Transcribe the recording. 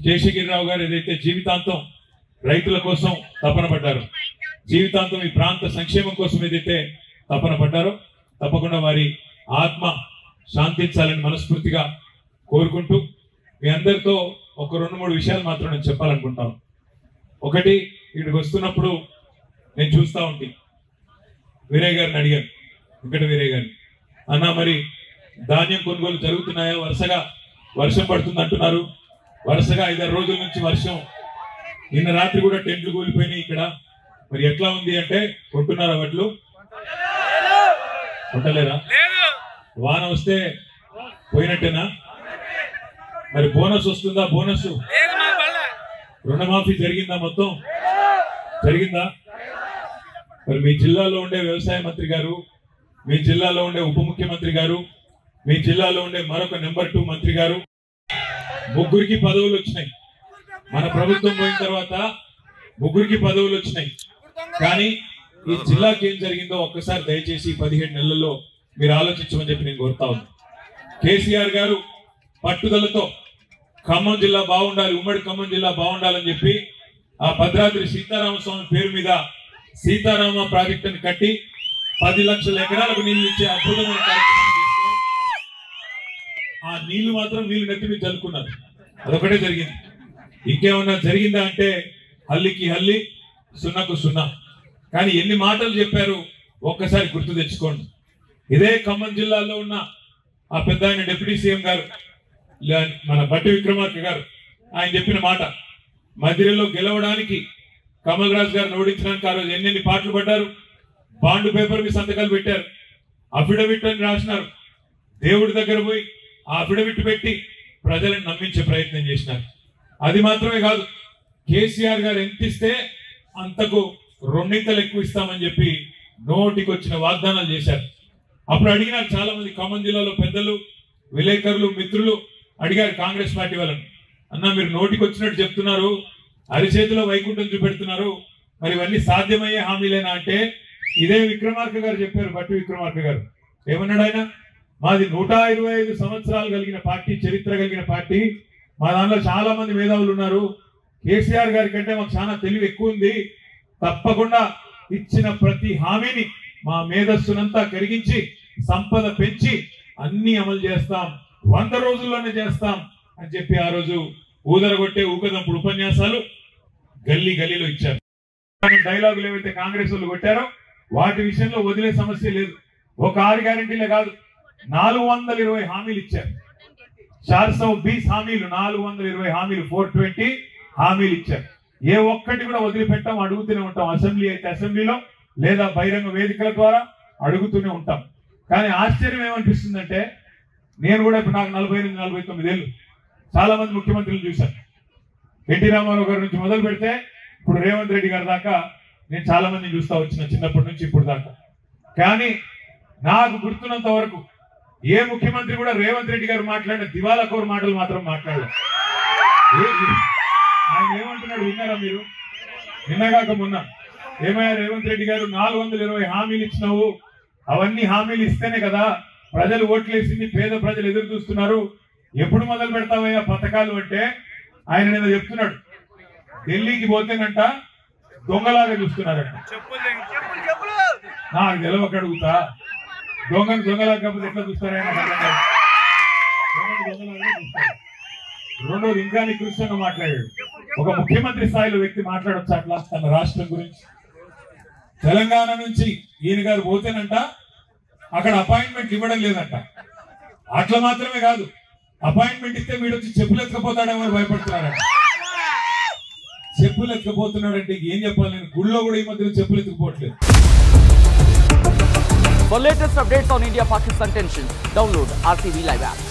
శేషగిరిరావు గారు ఏదైతే జీవితాంతం రైతుల కోసం తపన పడ్డారో, జీవితాంతం ఈ ప్రాంత సంక్షేమం కోసం ఏదైతే తపన పడ్డారో, తప్పకుండా వారి ఆత్మ శాంతించాలని మనస్ఫూర్తిగా కోరుకుంటూ మీ అందరితో ఒక 2-3 విషయాలు మాత్రం నేను చెప్పాలనుకుంటాను. ఒకటి, ఇక్కడికి వస్తున్నప్పుడు నేను చూస్తూ ఉంటే వీరయ్య గారిని అడిగాను, వెంకట వీరయ్య గారిని, అన్నా మరి ధాన్యం కొనుగోలు జరుగుతున్నాయా? వరుసగా వర్షం పడుతుంది అంటున్నారు, వరుసగా 5-6 రోజుల నుంచి వర్షం, నిన్న రాత్రి కూడా టెంట్లు కూలిపోయినాయి ఇక్కడ, మరి ఎట్లా ఉంది అంటే కొంటున్నారా వడ్లు? కొంటలేరా? వాన వస్తే పోయినట్టేనా? మరి బోనస్ వస్తుందా? బోనస్ రుణమాఫీ జరిగిందా? మొత్తం జరిగిందా? మరి మీ జిల్లాలో ఉండే వ్యవసాయ మంత్రి గారు, మీ జిల్లాలో ఉండే ఉప ముఖ్యమంత్రి గారు, మీ జిల్లాలో ఉండే మరొక నెంబర్ 2 మంత్రి గారు, ముగ్గురికి పదవులు వచ్చినాయి. మన ప్రభుత్వం పోయిన తర్వాత ముగ్గురికి పదవులు వచ్చినాయి. కానీ ఈ జిల్లాకి ఏం జరిగిందో ఒక్కసారి దయచేసి 17 నెలల్లో మీరు ఆలోచించమని చెప్పి నేను కోరుతా ఉన్నాను. కేసీఆర్ గారు పట్టుదలతో ఖమ్మం జిల్లా బాగుండాలి, ఉమ్మడి ఖమ్మం జిల్లా బాగుండాలని చెప్పి ఆ భద్రాద్రి సీతారామస్వామి పేరు మీద సీతారామ ప్రాజెక్టుని కట్టి 10 లక్షల ఎకరాలకు నీళ్లు ఇచ్చే అద్భుతమైన కార్యక్రమం చేస్తే ఆ నీళ్లు మాత్రం నీళ్లు నెత్తి మీద చల్లుకున్నారు. అదొకటే జరిగింది. ఇంకేమన్నా జరిగిందా అంటే హల్లికి హల్లి, సున్నకు సున్నా. కానీ ఎన్ని మాటలు చెప్పారు ఒక్కసారి గుర్తు తెచ్చుకోండి. ఇదే ఖమ్మం జిల్లాలో ఉన్న ఆ పెద్ద ఆయన డిప్యూటీ సీఎం గారు, మన బట్టి విక్రమార్క గారు, ఆయన చెప్పిన మాట, మధ్యలో గెలవడానికి కమల్ రాజ్ గారిని ఓడించడానికి ఆ రోజు ఎన్నెన్ని పాటలు పడ్డారు, బాండ్ పేపర్ మీద సంతకాలు పెట్టారు, అఫిడవిట్ అని రాసినారు, దేవుడి దగ్గర పోయి ఆ అఫిడవిట్ పెట్టి ప్రజలను నమ్మించే ప్రయత్నం చేసినారు. అది మాత్రమే కాదు, కేసీఆర్ గారు ఎంత ఇస్తే అంతకు 2 ఎక్కువ ఇస్తామని చెప్పి నోటికి వచ్చిన వాగ్దానాలు చేశారు. అప్పుడు అడిగినారు చాలా మంది ఖమ్మం జిల్లాలో పెద్దలు, విలేకరులు, మిత్రులు అడిగారు కాంగ్రెస్ పార్టీ వాళ్ళని, అన్న మీరు నోటికి వచ్చినట్టు చెప్తున్నారు, అరిచేతిలో వైకుంఠం చూపెడుతున్నారు, మరి ఇవన్నీ సాధ్యమయ్యే హామీలేనా అంటే ఇదే విక్రమార్క గారు చెప్పారు. బట్టి విక్రమార్క గారు ఏమన్నాడు ఆయన, మాది 125 సంవత్సరాలు కలిగిన పార్టీ, చరిత్ర కలిగిన పార్టీ, మా దాంట్లో చాలా మంది మేధావులు ఉన్నారు, కేసీఆర్ గారి కంటే మాకు చాలా తెలివి ఎక్కువ ఉంది, తప్పకుండా ఇచ్చిన ప్రతి హామీని మా మేధస్సునంతా కరిగించి సంపద పెంచి అన్ని అమలు చేస్తాం, 100 రోజుల్లోనే చేస్తాం అని చెప్పి ఆ రోజు ఊదరగొట్టే ఊకదంపుడు ఉపన్యాసాలు గల్లీ గల్లీలో ఇచ్చారు. డైలాగులు ఏవైతే కాంగ్రెస్ వాళ్ళు కొట్టారో వాటి విషయంలో వదిలే సమస్య లేదు. ఒక 6 గ్యారెంటీలే కాదు, 420 హామీలు ఇచ్చారు. 420 హామీలు, 420 హామీలు, 420 హామీలు ఇచ్చారు. ఏ ఒక్కటి కూడా వదిలిపెట్టాం, అడుగుతూనే ఉంటాం. అసెంబ్లీ అయితే అసెంబ్లీలో, లేదా బహిరంగ వేదికల ద్వారా అడుగుతూనే ఉంటాం. కానీ ఆశ్చర్యం ఏమనిపిస్తుందంటే, నేను కూడా ఇప్పుడు నాకు 48-49 ఏళ్ళు, చాలా మంది ముఖ్యమంత్రులు చూశాను. ఎన్టీ రామారావు గారి నుంచి మొదలు పెడితే ఇప్పుడు రేవంత్ రెడ్డి గారి దాకా నేను చాలా మందిని చూస్తా వచ్చిన, చిన్నప్పటి నుంచి ఇప్పుడు దాకా. కానీ నాకు గుర్తున్నంత వరకు ఏ ముఖ్యమంత్రి కూడా రేవంత్ రెడ్డి గారు మాట్లాడిన దివాలా కోరు మాటలు మాత్రం మాట్లాడలేదు. ఆయన ఏమంటున్నాడు విన్నారా మీరు? నిన్నగాక మొన్న ఏమయ్యా రేవంత్ రెడ్డి గారు 420 హామీలు ఇచ్చినావు, అవన్నీ హామీలు ఇస్తేనే కదా ప్రజలు ఓట్లేసింది, పేద ప్రజలు ఎదురు చూస్తున్నారు, ఎప్పుడు మొదలు పెడతావయ్యా పథకాలు అంటే ఆయన నిన్న చెప్తున్నాడు, ఢిల్లీకి పోతేనంట దొంగలాగా చూస్తున్నారట. నాకు తెలవక అడుగుతా, దొంగలాగా కాకపోతే ఎట్లా చూస్తారైనా రెండోది ఇంకా నికృష్టంగా మాట్లాడాడు. ఒక ముఖ్యమంత్రి స్థాయిలో వ్యక్తి మాట్లాడొచ్చు అట్లా తన రాష్ట్రం గురించి? తెలంగాణ నుంచి ఈయన గారు పోతేనంట అక్కడ అపాయింట్మెంట్ ఇవ్వడం లేదంట. అట్లా మాత్రమే కాదు, అపాయింట్మెంట్ ఇస్తే వీడు వచ్చి చెప్పులు ఎత్తుకపోతాడేమో భయపడుతున్నారంట. చెప్పులు ఎత్తుకపోతున్నాడంటే ఏం చెప్పాలి నేను? గుళ్ళో కూడా ఈ మధ్యలో చెప్పులు ఎత్తుకుపోవట్లేదు. For latest updates on India-Pakistan tensions, download RTV Live app.